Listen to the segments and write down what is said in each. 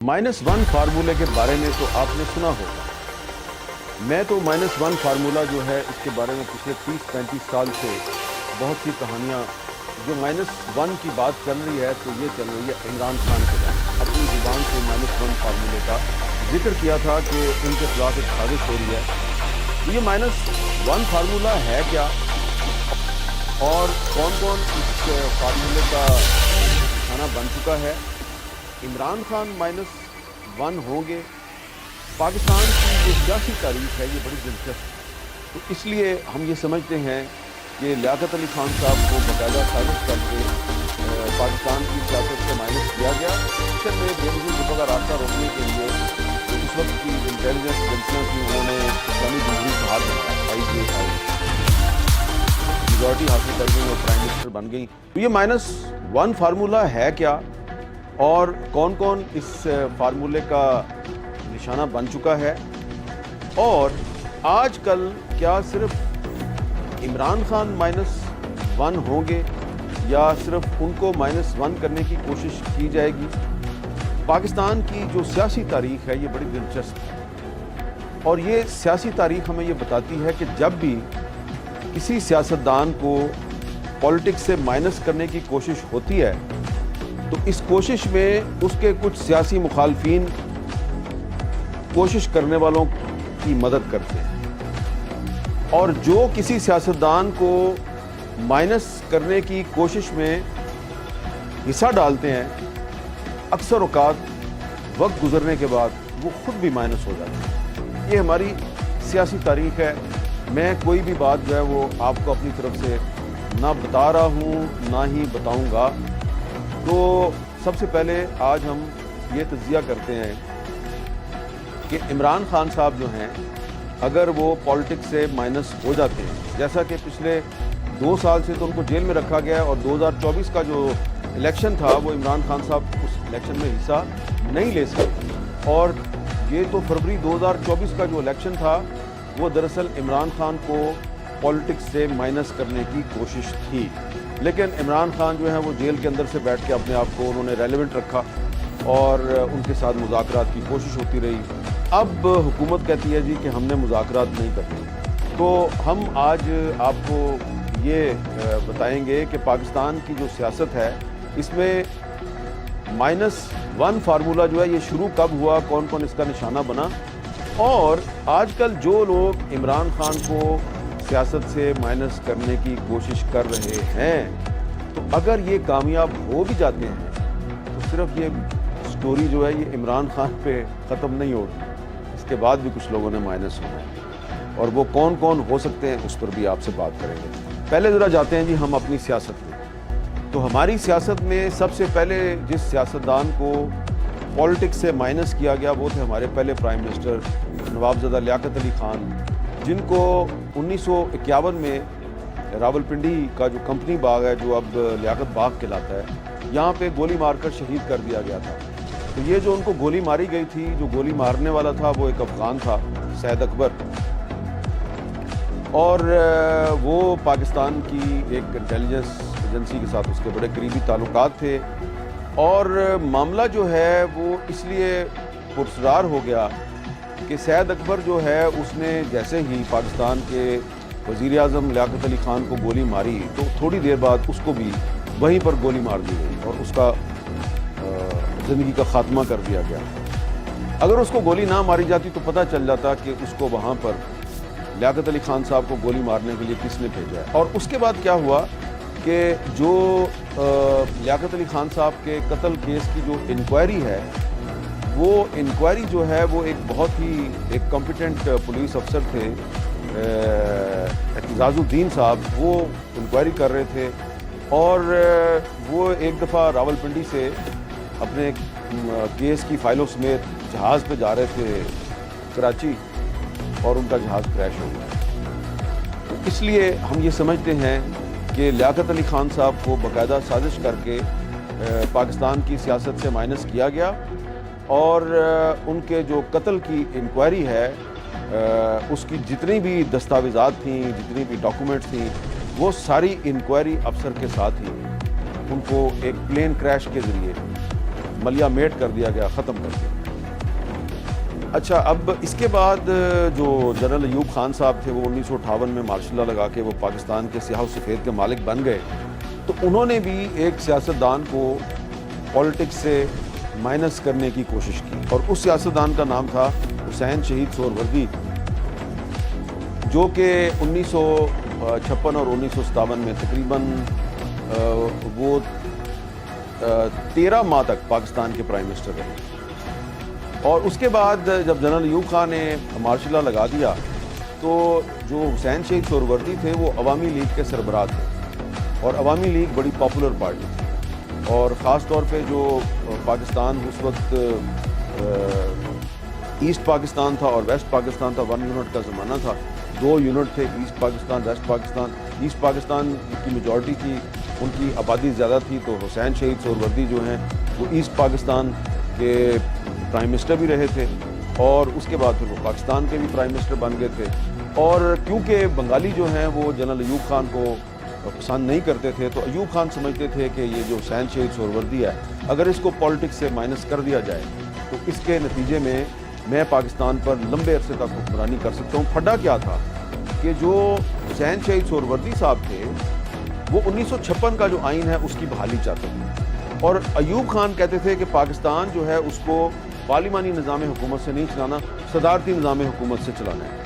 -1 फार्मूले के बारे में तो आपने सुना होगा। मैं तो -1 फार्मूला जो है इसके बारे में पिछले 30-35 साल से बहुत सी कहानियाँ जो -1 की बात चल रही है तो ये चल रही है इमरान खान के बाद अपनी जुबान से -1 फार्मूले का जिक्र किया था कि उनके खिलाफ एक साजिश हो रही है। तो ये -1 फार्मूला है क्या और कौन कौन इस फार्मूले का खाना बन चुका है? इमरान खान -1 होंगे। पाकिस्तान की जो सियासी तारीख है ये बड़ी दिलचस्प है, तो इसलिए हम ये समझते हैं कि लियाकत अली खान साहब को बाकायदा साजिश करके पाकिस्तान की सियासत से माइनस किया गया। मिशन में बेनज़ीर भुट्टो का रास्ता रोकने के लिए उस वक्त की इंटेलिजेंस एजेंसियाँ थी, उन्होंने इस्लामी जमहूरी का हाथ बनाया, मेजॉरिटी हासिल कर गई और प्राइम मिनिस्टर बन गई। तो ये -1 फार्मूला है क्या और कौन कौन इस फार्मूले का निशाना बन चुका है, और आजकल क्या सिर्फ इमरान खान -1 होंगे या सिर्फ उनको -1 करने की कोशिश की जाएगी? पाकिस्तान की जो सियासी तारीख है ये बड़ी दिलचस्प है और ये सियासी तारीख हमें ये बताती है कि जब भी किसी सियासतदान को पॉलिटिक्स से माइनस करने की कोशिश होती है तो इस कोशिश में उसके कुछ सियासी मुखालफिन कोशिश करने वालों की मदद करते हैं, और जो किसी सियासतदान को माइनस करने की कोशिश में हिस्सा डालते हैं अक्सर औकात वक्त गुजरने के बाद वो खुद भी माइनस हो जाते हैं। ये हमारी सियासी तारीख है। मैं कोई भी बात जो है वो आपको अपनी तरफ से ना बता रहा हूँ ना ही बताऊँगा। तो सबसे पहले आज हम ये तज्जिया करते हैं कि इमरान खान साहब जो हैं अगर वो पॉलिटिक्स से माइनस हो जाते हैं, जैसा कि पिछले 2 साल से तो उनको जेल में रखा गया और 2024 का जो इलेक्शन था वो इमरान खान साहब उस इलेक्शन में हिस्सा नहीं ले सके, और ये तो फरवरी 2024 का जो इलेक्शन था वो दरअसल इमरान खान को पॉलिटिक्स से माइनस करने की कोशिश थी। लेकिन इमरान खान जो है वो जेल के अंदर से बैठ के अपने आप को उन्होंने रेलेवेंट रखा और उनके साथ मुज़ाकरात की कोशिश होती रही। अब हुकूमत कहती है जी कि हमने मुज़ाकरात नहीं करने। तो हम आज आपको ये बताएंगे कि पाकिस्तान की जो सियासत है इसमें -1 फार्मूला जो है ये शुरू कब हुआ, कौन कौन इसका निशाना बना, और आजकल जो लोग इमरान खान को सियासत से माइनस करने की कोशिश कर रहे हैं तो अगर ये कामयाब हो भी जाते हैं तो सिर्फ ये स्टोरी जो है ये इमरान खान पे ख़त्म नहीं होगी, इसके बाद भी कुछ लोगों ने माइनस होना है, और वो कौन कौन हो सकते हैं उस पर भी आपसे बात करेंगे। पहले ज़रा जाते हैं जी हम अपनी सियासत में। तो हमारी सियासत में सबसे पहले जिस सियासतदान को पॉलिटिक्स से माइनस किया गया वो थे हमारे पहले प्राइम मिनिस्टर नवाबज़दा लियाकत अली खान, जिनको 1951 में रावलपिंडी का जो कंपनी बाग है जो अब लियाकत बाग कहलाता है, यहाँ पे गोली मारकर शहीद कर दिया गया था। तो ये जो उनको गोली मारी गई थी, जो गोली मारने वाला था वो एक अफ़गान था, सैयद अकबर, और वो पाकिस्तान की एक इंटेलिजेंस एजेंसी के साथ उसके बड़े करीबी ताल्लुकात थे, और मामला जो है वो इसलिए पुरस्कार हो गया कि सैयद अकबर जो है उसने जैसे ही पाकिस्तान के वज़ीर आज़म लियाकत अली खान को गोली मारी तो थोड़ी देर बाद उसको भी वहीं पर गोली मार दी गई और उसका ज़िंदगी का ख़ात्मा कर दिया गया। अगर उसको गोली ना मारी जाती तो पता चल जाता कि उसको वहाँ पर लियाकत अली खान साहब को गोली मारने के लिए किसने भेजा है। और उसके बाद क्या हुआ कि जो लियाकत अली खान साहब के कत्ल केस की जो इंक्वायरी है वो इंक्वायरी जो है वो एक बहुत ही एक कॉम्पिटेंट पुलिस अफसर थे एतजाज़ुद्दीन साहब, वो इंक्वायरी कर रहे थे, और वो एक दफ़ा रावलपिंडी से अपने केस की फ़ाइलों समेत जहाज़ पे जा रहे थे कराची और उनका जहाज़ क्रैश हो गया। तो इसलिए हम ये समझते हैं कि लियाकत अली खान साहब को बाकायदा साजिश करके पाकिस्तान की सियासत से माइनस किया गया, और उनके जो कत्ल की इंक्वायरी है उसकी जितनी भी दस्तावेज़ात थी, जितनी भी डॉक्यूमेंट्स थी, वो सारी इंक्वायरी अफसर के साथ ही उनको एक प्लेन क्रैश के ज़रिए ملیا میٹ کر دیا گیا، ختم کر دیا۔ اچھا، اب اس کے بعد جو جنرل ایوب خان صاحب تھے وہ 1958 میں مارشل لا لگا کے وہ پاکستان کے سیاہ و سفید کے مالک بن گئے، تو انہوں نے بھی ایک سیاستدان کو پولیٹکس سے مائنس کرنے کی کوشش کی، اور اس سیاستدان کا نام تھا حسین شہید سہروردی، جو کہ 1956 اور 1957 میں تقریباً وہ 13 ماہ تک پاکستان کے پرائم منسٹر رہے۔ اور اس کے بعد جب جنرل ایوب خان نے مارشل لا لگا دیا تو جو حسین شہید سہروردی تھے وہ عوامی لیگ کے سربراہ تھے، اور عوامی لیگ بڑی پاپولر پارٹی تھی، اور خاص طور پہ جو پاکستان اس وقت ایسٹ پاکستان تھا اور ویسٹ پاکستان تھا، 1 یونٹ کا زمانہ تھا، 2 یونٹ تھے، East Pakistan West Pakistan. East Pakistan کی میجورٹی تھی، ان کی آبادی زیادہ تھی، تو حسین شہید سہروردی جو ہیں وہ ایسٹ پاکستان کے پرائم منسٹر بھی رہے تھے، اور اس کے بعد پھر وہ پاکستان کے بھی پرائم منسٹر بن گئے تھے۔ اور کیونکہ بنگالی جو ہیں وہ جنرل ایوب خان کو پسند نہیں کرتے تھے، تو ایوب خان سمجھتے تھے کہ یہ جو حسین شہید سہروردی ہے، اگر اس کو پالیٹکس سے مائنس کر دیا جائے تو اس کے نتیجے میں پاکستان پر لمبے عرصے تک حکمرانی کر سکتا ہوں۔ پھڈا کیا تھا کہ جو حسین شہید سہروردی صاحب تھے وہ 1956 کا جو آئین ہے اس کی بحالی چاہتے تھے، اور ایوب خان کہتے تھے کہ پاکستان جو ہے اس کو پارلیمانی نظام حکومت سے نہیں چلانا، صدارتی نظام حکومت سے چلانا ہے۔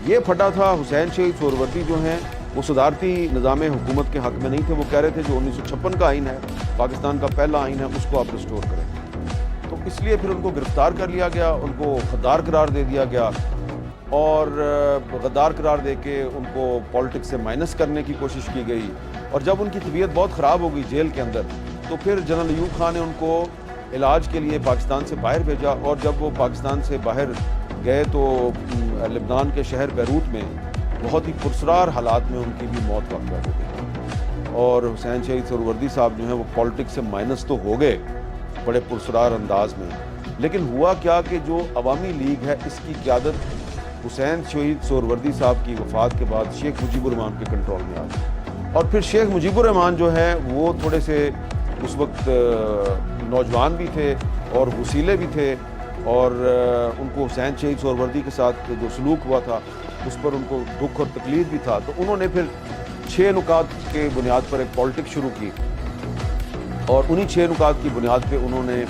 یہ پھٹا تھا۔ حسین شہید سہروردی جو ہیں وہ صدارتی نظام حکومت کے حق میں نہیں تھے، وہ کہہ رہے تھے جو 1956 کا آئین ہے، پاکستان کا پہلا آئین ہے، اس کو آپ ریسٹور کریں۔ تو اس لیے پھر ان کو گرفتار کر لیا گیا، ان کو غدار قرار دے دیا گیا، اور غدار قرار دے کے ان کو پالیٹکس سے مائنس کرنے کی کوشش کی گئی۔ اور جب ان کی طبیعت بہت خراب ہو گئی جیل کے اندر، تو پھر جنرل ایوب خان نے ان کو علاج کے لیے پاکستان سے باہر بھیجا، اور جب وہ پاکستان سے باہر گئے تو لبنان کے شہر بیروت میں بہت ہی پرسرار حالات میں ان کی بھی موت واقع ہو گئی۔ اور حسین شہید سہروردی صاحب جو ہیں وہ پالیٹکس سے مائنس تو ہو گئے بڑے پرسرار انداز میں، لیکن ہوا کیا کہ جو عوامی لیگ ہے اس کی قیادت حسین شہید سہروردی صاحب کی وفات کے بعد شیخ مجیب الرحمان کے کنٹرول میں آ گئی۔ اور پھر شیخ مجیب الرحمان جو ہیں وہ تھوڑے سے اس وقت نوجوان بھی تھے اور وسیلے بھی تھے، اور ان کو حسین شہید سہروردی کے ساتھ جو سلوک ہوا تھا اس پر ان کو دکھ اور تکلیف بھی تھا، تو انہوں نے پھر 6 نکات کے بنیاد پر ایک پالیٹکس شروع کی، اور انہی 6 نکات کی بنیاد پہ انہوں نے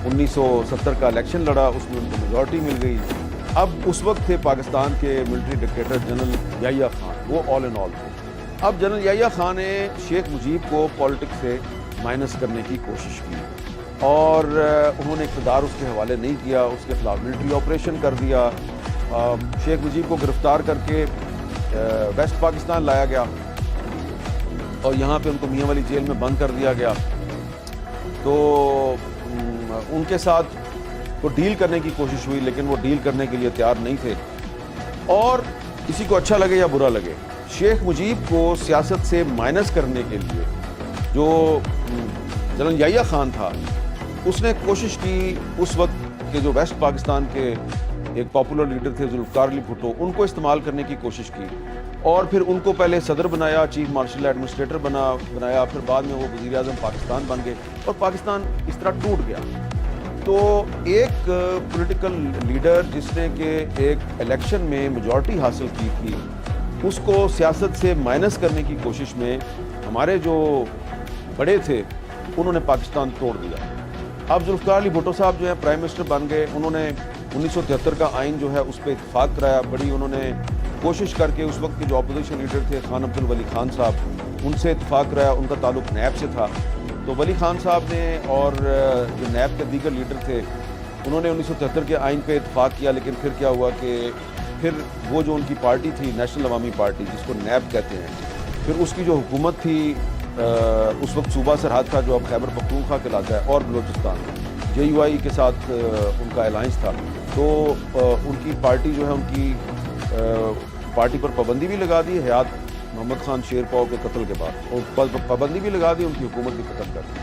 1970 کا الیکشن لڑا، اس میں ان کو میجورٹی مل گئی۔ اب اس وقت تھے پاکستان کے military dictator general Yahya Khan, وہ آل ان آل تھے۔ اب جنرل یحییٰ خان نے شیخ مجیب کو پالیٹکس سے مائنس کرنے کی کوشش کی، اور انہوں نے اقتدار اس کے حوالے نہیں کیا، اس کے خلاف ملٹری آپریشن کر دیا، شیخ مجیب کو گرفتار کر کے ویسٹ پاکستان لایا گیا، اور یہاں پہ ان کو میاں والی جیل میں بند کر دیا گیا۔ تو ان کے ساتھ وہ ڈیل کرنے کی کوشش ہوئی، لیکن وہ ڈیل کرنے کے لیے تیار نہیں تھے، اور کسی کو اچھا لگے یا برا لگے، شیخ مجیب کو سیاست سے مائنس کرنے کے لیے جو جنرل یحییٰ خان تھا اس نے کوشش کی اس وقت کہ جو ویسٹ پاکستان کے ایک پاپولر لیڈر تھے ذوالفقار علی بھٹو، ان کو استعمال کرنے کی کوشش کی، اور پھر ان کو پہلے صدر بنایا، چیف مارشل ایڈمنسٹریٹر بنایا، پھر بعد میں وہ وزیر اعظم پاکستان بن گئے، اور پاکستان اس طرح ٹوٹ گیا۔ تو ایک پولیٹیکل لیڈر جس نے کہ ایک الیکشن میں میجورٹی حاصل کی تھی، اس کو سیاست سے مائنس کرنے کی کوشش میں ہمارے جو بڑے تھے انہوں نے پاکستان توڑ دیا۔ اب ذوالفقار علی بھٹو صاحب جو ہیں پرائم منسٹر بن گئے، انہوں نے 1973 کا آئین جو ہے اس پہ اتفاق کرایا، بڑی انہوں نے کوشش کر کے اس وقت کے جو اپوزیشن لیڈر تھے خان عبد الولی خان صاحب، ان سے اتفاق کرایا، ان کا تعلق نیب سے تھا، تو ولی خان صاحب نے اور جو نیب کے دیگر لیڈر تھے انہوں نے 1973 کے آئین پہ اتفاق کیا، لیکن پھر کیا ہوا کہ پھر وہ جو ان کی پارٹی تھی نیشنل عوامی پارٹی جس کو نیب کہتے ہیں، پھر اس کی جو حکومت تھی اس وقت صوبہ سرحد تھا جو اب خیبر پختونخوا کہلاتا ہے، اور بلوچستان JUI کے ساتھ ان کا الائنس تھا، تو ان کی پارٹی جو ہے ان کی پارٹی پر پابندی بھی لگا دی حیات محمد خان شیر پاؤ کے قتل کے بعد، اور پابندی بھی لگا دی، ان کی حکومت بھی ختم کر دی۔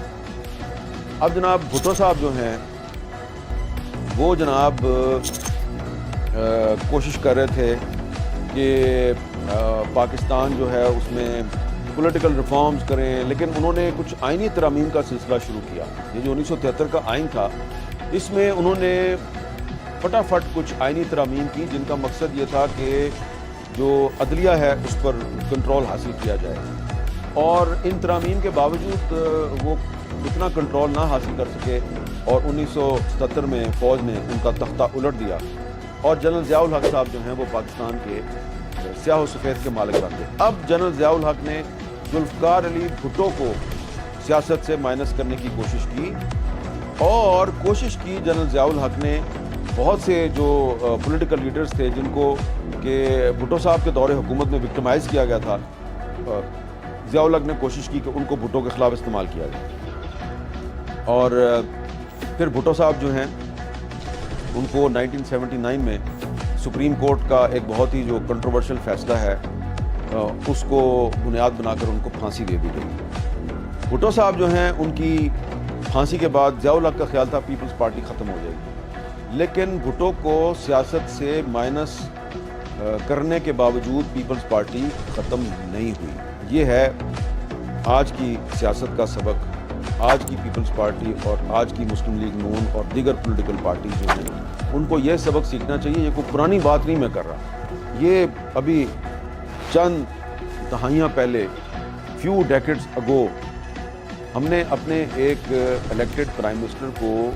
اب جناب بھٹو صاحب جو ہیں وہ جناب کوشش کر رہے تھے کہ پاکستان جو ہے اس میں پولیٹیکل ریفارمز کریں، لیکن انہوں نے کچھ آئینی ترامیم کا سلسلہ شروع کیا۔ یہ جو 1973 کا آئین تھا، اس میں انہوں نے فٹافٹ کچھ آئینی ترامیم کی، جن کا مقصد یہ تھا کہ جو عدلیہ ہے اس پر کنٹرول حاصل کیا جائے، اور ان ترامیم کے باوجود وہ اتنا کنٹرول نہ حاصل کر سکے، اور 1977 میں فوج نے ان کا تختہ الٹ دیا، اور جنرل ضیاء الحق صاحب جو ہیں وہ پاکستان کے سیاہ و سفید کے مالک بن گئے۔ اب جنرل ضیاء الحق نے ذوالفقار علی بھٹو کو سیاست سے مائنس کرنے کی کوشش کی، اور کوشش کی جنرل ضیاء الحق نے بہت سے جو پولیٹیکل لیڈرز تھے جن کو کہ بھٹو صاحب کے دور حکومت میں وکٹمائز کیا گیا تھا، ضیاء الحق نے کوشش کی کہ ان کو بھٹو کے خلاف استعمال کیا جائے، اور پھر بھٹو صاحب جو ہیں ان کو 1979 میں سپریم کورٹ کا ایک بہت ہی جو کنٹروورشل فیصلہ ہے اس کو بنیاد بنا کر ان کو پھانسی دے دی گئی۔ بھٹو صاحب جو ہیں ان کی پھانسی کے بعد ضیاء الحق کا خیال تھا پیپلز پارٹی ختم ہو جائے گی، لیکن بھٹو کو سیاست سے مائنس کرنے کے باوجود پیپلز پارٹی ختم نہیں ہوئی۔ یہ ہے آج کی سیاست کا سبق۔ آج کی پیپلز پارٹی اور آج کی مسلم لیگ نون اور دیگر پولیٹیکل پارٹی جو ہیں ان کو یہ سبق سیکھنا چاہیے۔ یہ کوئی پرانی بات نہیں میں کر رہا، یہ ابھی چند دہائیاں پہلے فیو ڈیکیڈز اگو ہم نے اپنے ایک الیکٹڈ پرائم منسٹر کو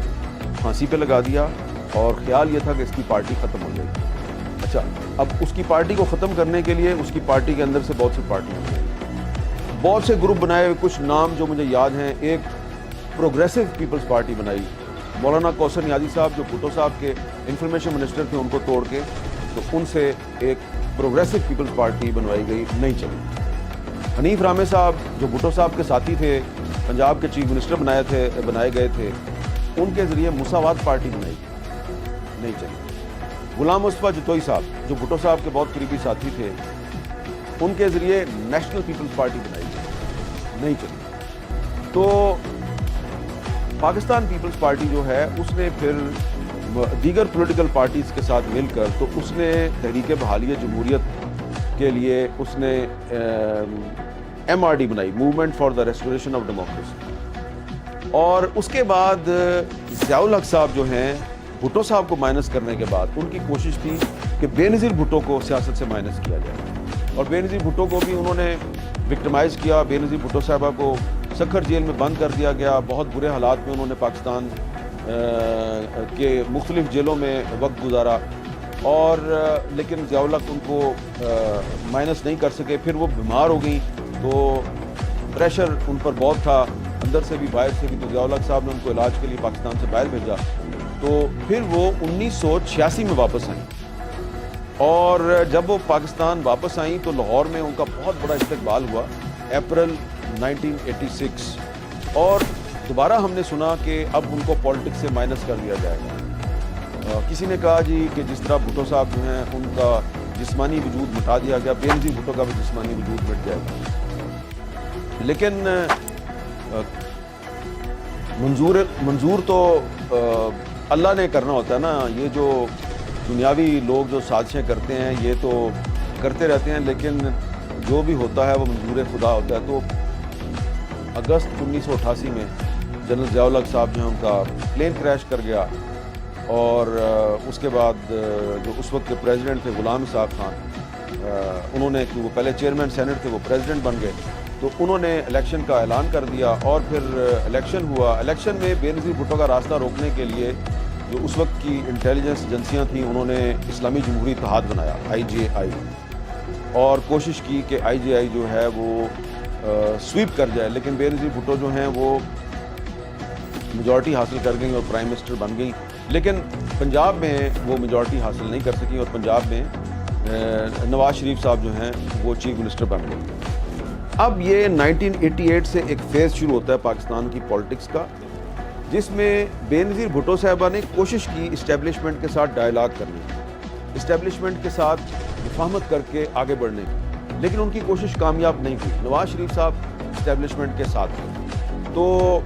پھانسی پہ لگا دیا، اور خیال یہ تھا کہ اس کی پارٹی ختم ہو جائے گی۔ اچھا، اب اس کی پارٹی کو ختم کرنے کے لیے اس کی پارٹی کے اندر سے بہت سی پارٹیاں ہیں، بہت سے گروپ بنائے ہوئے۔ کچھ نام جو مجھے یاد ہیں، ایک پروگریسو پیپلز پارٹی بنائی، مولانا کوثر نیازی صاحب جو بھٹو صاحب کے انفارمیشن منسٹر تھے ان کو توڑ کے، تو ان سے ایک پروگریسو پیپلز پارٹی بنوائی گئی، نہیں چلی۔ حنیف رامے صاحب جو بھٹو صاحب کے ساتھی تھے، پنجاب کے چیف منسٹر بنائے گئے تھے، ان کے ذریعے مساوات پارٹی بنائی گئی، نہیں چلی۔ غلام مصطفیٰ جتوئی صاحب جو بھٹو صاحب کے بہت قریبی ساتھی تھے، ان کے ذریعے نیشنل پیپلز پارٹی بنائی گئی، نہیں چلی۔ تو پاکستان پیپلز پارٹی جو ہے اس نے پھر دیگر پولیٹیکل پارٹیز کے ساتھ مل کر تو اس نے تحریک بحالی جمہوریت کے لیے اس نے MRD بنائی، movement for the restoration of democracy, اور اس کے بعد ضیاء الحق صاحب جو ہیں بھٹو صاحب کو مائنس کرنے کے بعد ان کی کوشش تھی کہ بے نظیر بھٹو کو سیاست سے مائنس کیا جائے، اور بے نظیر بھٹو کو بھی انہوں نے وکٹمائز کیا۔ بے نظیر بھٹو صاحبہ کو سکھر جیل میں بند کر دیا گیا، بہت برے حالات میں انہوں نے پاکستان کے مختلف جیلوں میں وقت گزارا، اور لیکن ضیاء الحق ان کو مائنس نہیں کر سکے۔ پھر وہ بیمار ہو گئیں تو پریشر ان پر بہت تھا، اندر سے بھی باہر سے بھی، تو ضیاء الحق صاحب نے ان کو علاج کے لیے پاکستان سے باہر بھیجا، تو پھر وہ 1986 میں واپس آئیں، اور جب وہ پاکستان واپس آئیں تو لاہور میں ان کا بہت بڑا استقبال ہوا اپریل 1986، اور دوبارہ ہم نے سنا کہ اب ان کو پالیٹکس سے مائنس کر دیا جائے گا۔ کسی نے کہا جی کہ جس طرح بھٹو صاحب جو ہیں ان کا جسمانی وجود مٹا دیا گیا، بے نظیر بھٹو کا بھی جسمانی وجود مٹ جائے گا، لیکن منظور تو اللہ نے کرنا ہوتا ہے نا۔ یہ جو دنیاوی لوگ جو سازشیں کرتے ہیں یہ تو کرتے رہتے ہیں، لیکن جو بھی ہوتا ہے وہ منظور خدا ہوتا ہے۔ تو اگست 1988 میں جنرل ضیاء الحق صاحب جو ہیں ان کا پلین کریش کر گیا، اور اس کے بعد جو اس وقت کے پریزیڈنٹ تھے غلام اسحاق خان، انہوں نے کہ وہ پہلے چیئرمین سینٹ تھے وہ پریزیڈنٹ بن گئے، تو انہوں نے الیکشن کا اعلان کر دیا، اور پھر الیکشن ہوا۔ الیکشن میں بے نظیر بھٹو کا راستہ روکنے کے لیے جو اس وقت کی انٹیلیجنس ایجنسیاں تھیں انہوں نے اسلامی جمہوری اتحاد بنایا IJI، اور کوشش کی کہ IJI جو ہے وہ سویپ کر جائے، لیکن بے نظیر بھٹو جو ہیں وہ میجورٹی حاصل کر گئیں اور پرائم منسٹر بن گئیں، لیکن پنجاب میں وہ میجورٹی حاصل نہیں کر سکیں، اور پنجاب میں نواز شریف صاحب جو ہیں وہ چیف منسٹر بن گئے۔ اب یہ 1988 سے ایک فیز شروع ہوتا ہے پاکستان کی پالیٹکس کا، جس میں بے نظیر بھٹو صاحبہ نے کوشش کی اسٹیبلشمنٹ کے ساتھ ڈائلاگ کرنے کی، اسٹیبلشمنٹ کے ساتھ مفاہمت کر کے آگے بڑھنے کی، لیکن ان کی کوشش کامیاب نہیں ہوئی۔ نواز شریف صاحب اسٹیبلشمنٹ کے ساتھ تھے، تو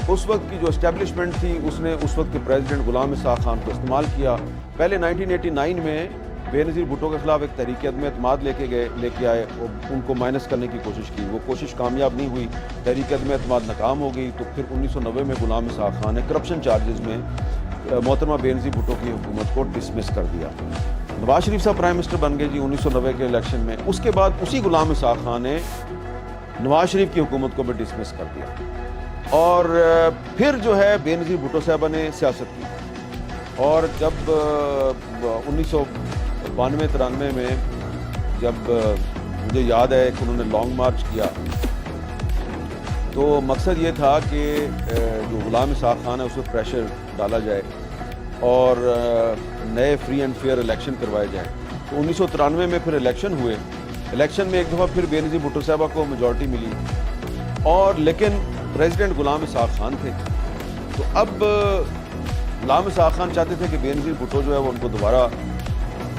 اس وقت کی جو اسٹیبلشمنٹ تھی اس نے اس وقت کے پریزیڈنٹ غلام اسحاق خان کو استعمال کیا۔ پہلے 1989 میں बेनज़ीर भुट्टो के खिलाफ एक तहरीक अदम एतमाद लेके आए और उनको माइनस करने की कोशिश की। वो कोशिश कामयाब नहीं हुई, तहरीक अदम एतमाद नाकाम हो गई। तो फिर 1990 में गुलाम इसहाक खान ने करप्शन चार्जेस में मोहतरमा बेनज़ीर भुट्टो की हुकूमत को डिसमिस कर दिया। नवाज शरीफ साहब प्राइम मिनिस्टर बन गए जी 1990 के इलेक्शन में। उसके बाद उसी गुलाम इसहाक खान ने नवाज शरीफ की हुकूमत को भी डिसमिस कर दिया और फिर जो है बेनज़ीर भुट्टो साहबा ने सियासत की। और जब 1992-93 में जब मुझे याद है कि उन्होंने लॉन्ग मार्च किया, तो मकसद ये था कि जो गुलाम इसहाक खान है उस पर प्रेशर डाला जाए और नए फ्री एंड फेयर इलेक्शन करवाए जाएँ। तो 1993 में फिर इलेक्शन हुए। इलेक्शन में एक दफ़ा फिर बेनज़ीर भुट्टो साहबा को मेजॉरिटी मिली और लेकिन प्रेसिडेंट गुलाम इसहाक खान थे। तो अब गुलाम इसहाक खान चाहते थे कि बेनज़ीर भुट्टो जो है वो उनको दोबारा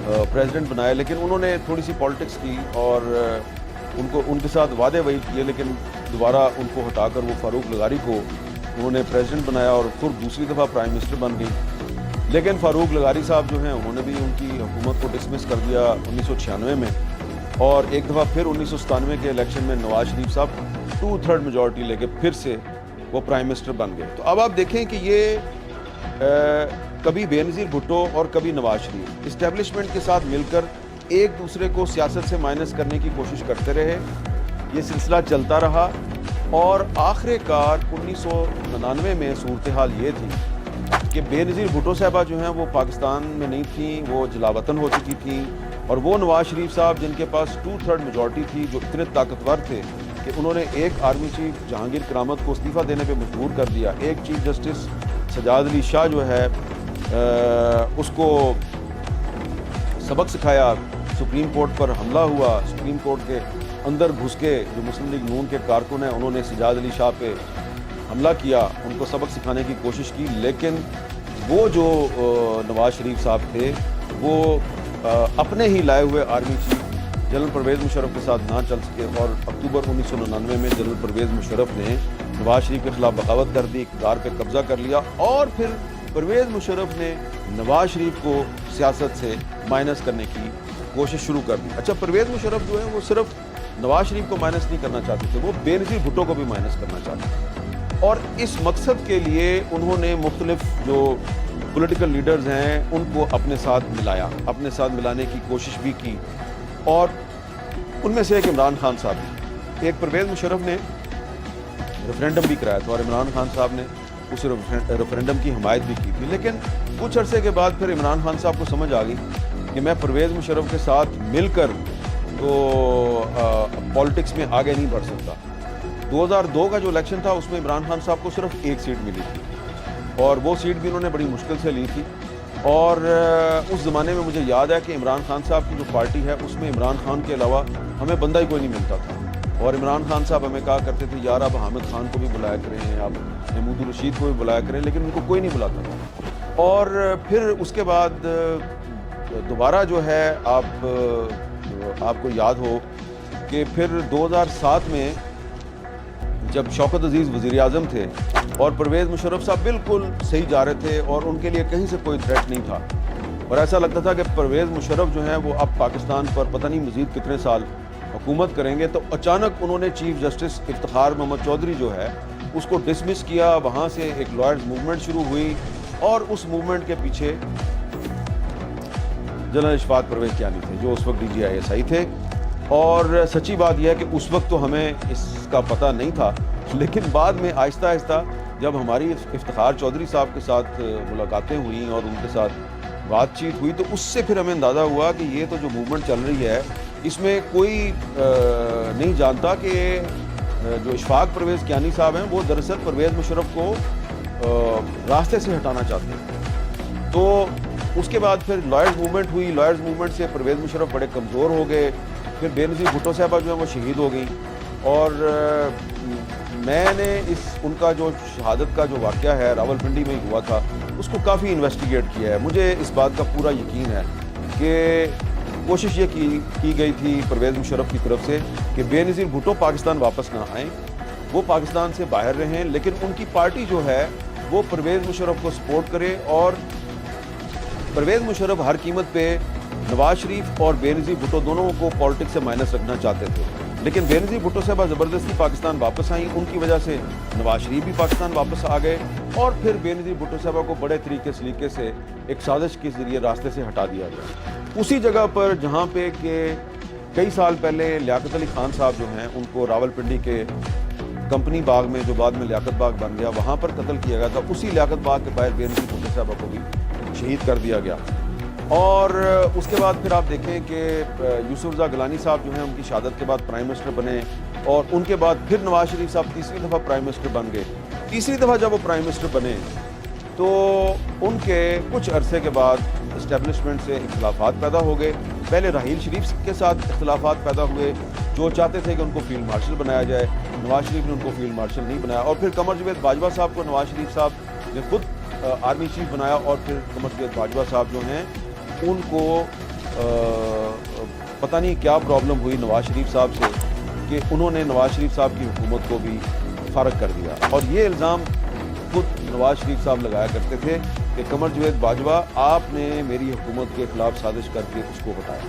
प्रेसिडेंट बनाए, लेकिन उन्होंने थोड़ी सी पॉलिटिक्स की और उनके साथ वादे वही किए, लेकिन दोबारा उनको हटाकर वो फारूक लगारी को उन्होंने प्रेसिडेंट बनाया और फिर दूसरी दफ़ा प्राइम मिनिस्टर बन गई। लेकिन फारूक लगारी साहब जो हैं उन्होंने भी उनकी हुकूमत को डिसमिस कर दिया 1996 में और एक दफ़ा फिर 1997 के इलेक्शन में नवाज शरीफ साहब 2/3 मेजॉरिटी लेके फिर से वो प्राइम मिनिस्टर बन गए। तो अब आप देखें कि ये कभी बेनज़ीर भुट्टो और कभी नवाज शरीफ इस्टेब्लिशमेंट के साथ मिलकर एक दूसरे को सियासत से माइनस करने की कोशिश करते रहे। ये सिलसिला चलता रहा और आखिरकार 1999 में सूरत हाल ये थी कि बेनज़ीर भुट्टो साहबा जो हैं वो पाकिस्तान में नहीं थी, वो जलावतन हो चुकी थी और वो नवाज शरीफ साहब जिनके पास 2/3 मेजॉरिटी थी, जो इतने ताकतवर थे कि उन्होंने एक आर्मी चीफ जहांगीर करामत को इस्तीफ़ा देने पे मजबूर कर दिया। एक चीफ जस्टिस सजाद अली शाह जो है उसको सबक सिखाया। सुप्रीम कोर्ट पर हमला हुआ, सुप्रीम कोर्ट के अंदर घुस के जो मुस्लिम लीग नून के कारकुन हैं उन्होंने सजाद अली शाह पे हमला किया, उनको सबक सिखाने की कोशिश की। लेकिन वो जो नवाज शरीफ साहब थे वो अपने ही लाए हुए army chief general Pervez Musharraf के साथ ना चल सके और अक्टूबर 1999 में जनरल परवेज़ मुशर्रफ ने नवाज शरीफ के खिलाफ बगावत कर दी, इक़्तिदार पे कब्जा कर लिया और फिर परवेज़ मुशर्रफ ने नवाज शरीफ को सियासत से माइनस करने की कोशिश शुरू कर दी। अच्छा, परवेज़ मुशर्रफ जो है वो सिर्फ नवाज शरीफ को माइनस नहीं करना चाहते थे, वो बेनज़ीर भुट्टो को भी माइनस करना चाहते थे और इस मकसद के लिए उन्होंने मुख्तलिफ जो पॉलिटिकल लीडर्स हैं उनको अपने साथ मिलाया, अपने साथ मिलाने की कोशिश भी की और उनमें से एक इमरान खान साहब, एक परवेज़ मुशर्रफ ने रेफरेंडम भी कराया था और इमरान खान साहब ने उस रेफरेंडम की हमायत भी की थी। लेकिन कुछ अरसे के बाद फिर इमरान खान साहब को समझ आ गई कि मैं परवेज़ मुशर्रफ के साथ मिलकर तो पॉलिटिक्स में आगे नहीं बढ़ सकता। 2002 का जो इलेक्शन था उसमें इमरान खान साहब को सिर्फ एक सीट मिली थी और वो सीट भी उन्होंने बड़ी मुश्किल से ली थी और उस ज़माने में मुझे याद है कि इमरान खान साहब की जो पार्टी है उसमें इमरान खान के अलावा हमें बंदा ही कोई नहीं मिलता था और इमरान खान साहब हमें कहा करते थे यार आप हामिद खान को भी बुलाया करें, आप महमूद रशीद को भी बुलाया करें, लेकिन उनको कोई नहीं बुलाता था। और फिर उसके बाद दोबारा जो है आपको याद हो कि फिर 2007 में जब शौकत अजीज़ वज़ीर आज़म थे और परवेज़ मुशर्रफ साहब बिल्कुल सही जा रहे थे और उनके लिए कहीं से कोई थ्रेट नहीं था और ऐसा लगता था कि परवेज़ मुशर्रफ जो हैं वो अब पाकिस्तान पर पता नहीं मज़ीद कितने साल हुकूमत करेंगे, तो अचानक उन्होंने चीफ जस्टिस इफ्तिखार मोहम्मद चौधरी जो है उसको डिसमिस किया। वहाँ से एक लॉयर्स मूवमेंट शुरू हुई और उस मूवमेंट के पीछे जनरल इशफाक परवेज़ कियानी थे जो उस वक्त DGISI थे और सच्ची बात यह है कि उस वक्त तो हमें इसका पता नहीं था, लेकिन बाद में आहिस्ता आहिस्ता जब हमारी इफ्तिखार चौधरी साहब के साथ मुलाकातें हुई और उनके साथ बातचीत हुई तो उससे फिर हमें अंदाज़ा हुआ कि ये तो जो मूवमेंट चल रही है इसमें कोई नहीं जानता कि जो इशफाक परवेज़ कियानी साहब हैं वो दरअसल परवेज़ मुशर्रफ को रास्ते से हटाना चाहते हैं। तो उसके बाद फिर लॉयर्स मूवमेंट हुई, लॉयर्स मूवमेंट से परवेज़ मुशर्रफ बड़े कमज़ोर हो गए, फिर बेनज़ीर भुट्टो साहबा जो है वो शहीद हो गई और मैंने उनका जो शहादत का जो वाक़या है रावलपिंडी में ही हुआ था उसको काफ़ी इन्वेस्टिगेट किया है। मुझे इस बात का पूरा यकीन है कि कोशिश ये की गई थी परवेज़ मुशर्रफ की तरफ से कि बेनज़ीर भुट्टो पाकिस्तान वापस ना आएँ, वो पाकिस्तान से बाहर रहें, लेकिन उनकी पार्टी जो है वो परवेज़ मुशर्रफ को सपोर्ट करे और परवेज़ मुशर्रफ हर कीमत पे नवाज शरीफ और बेनज़ीर भुट्टो दोनों को पॉलिटिक्स से माइनस रखना चाहते थे, लेकिन बेनज़ीर भुट्टो साहबा ज़बरदस्ती पाकिस्तान वापस आई, उनकी वजह से नवाज शरीफ भी पाकिस्तान वापस आ गए और फिर बेनज़ीर भुट्टो साहबा को बड़े तरीके सलीके से एक साजिश के ज़रिए रास्ते से हटा दिया गया। उसी जगह पर जहाँ पे कि कई साल पहले लियाकत अली खान साहब जो हैं उनको रावलपिंडी के कंपनी बाग में, जो बाद में लियाकत बाग बन गया, वहाँ पर कत्ल किया गया था। उसी लियाकत बाग के बाहर बेनज़ीर भुट्टो साहबा को भी शहीद कर दिया गया। और उसके बाद फिर आप देखें कि यूसुफ गिलानी साहब जो हैं उनकी शहादत के बाद प्राइम मिनिस्टर बने और उनके बाद फिर नवाज शरीफ साहब तीसरी दफ़ा प्राइम मिनिस्टर बन गए। तीसरी दफ़ा जब वो प्राइम मिनिस्टर बने तो उनके कुछ अरसे के बाद इस्टेब्लिशमेंट से इख्तिलाफात पैदा हो गए। पहले राहील शरीफ के साथ इख्तिलाफात पैदा हुए, जो चाहते थे कि उनको फील्ड मार्शल बनाया जाए। नवाज शरीफ ने उनको फील्ड मार्शल नहीं बनाया और फिर कमर जावेद बाजवा साहब को नवाज शरीफ साहब ने खुद आर्मी चीफ बनाया और फिर कमर जावेद बाजवा साहब जो हैं उनको पता नहीं क्या प्रॉब्लम हुई नवाज शरीफ साहब से कि उन्होंने नवाज शरीफ साहब की हुकूमत को भी फारग कर दिया। और ये इल्ज़ाम खुद नवाज शरीफ साहब लगाया करते थे कि कमर जावेद बाजवा आपने मेरी हुकूमत के खिलाफ साजिश करके उसको हटाया।